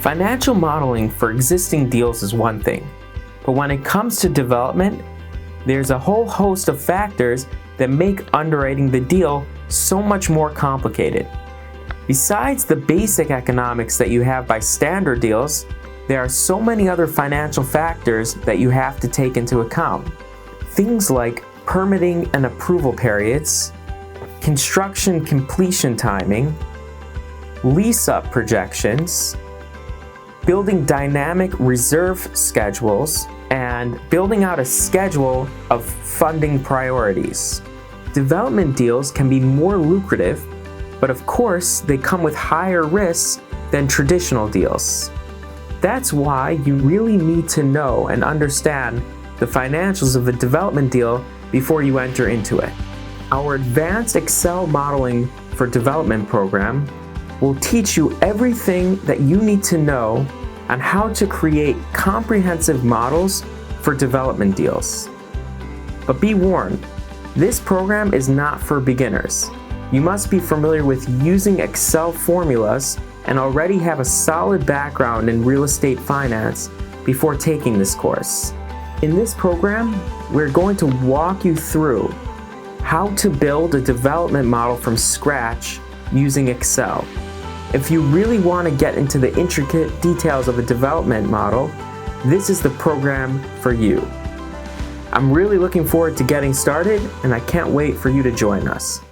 Financial modeling for existing deals is one thing, but when it comes to development, there's a whole host of factors that make underwriting the deal so much more complicated. Besides the basic economics that you have by standard deals, there are so many other financial factors that you have to take into account. Things like permitting and approval periods, construction completion timing, lease-up projections, building dynamic reserve schedules, and building out a schedule of funding priorities. Development deals can be more lucrative, but of course they come with higher risks than traditional deals. That's why you really need to know and understand the financials of a development deal before you enter into it. Our Advanced Excel Modeling for Development program will teach you everything that you need to know on how to create comprehensive models for development deals. But be warned, this program is not for beginners. You must be familiar with using Excel formulas and already have a solid background in real estate finance before taking this course. In this program, we're going to walk you through how to build a development model from scratch using Excel. If you really want to get into the intricate details of a development model, this is the program for you. I'm really looking forward to getting started, and I can't wait for you to join us.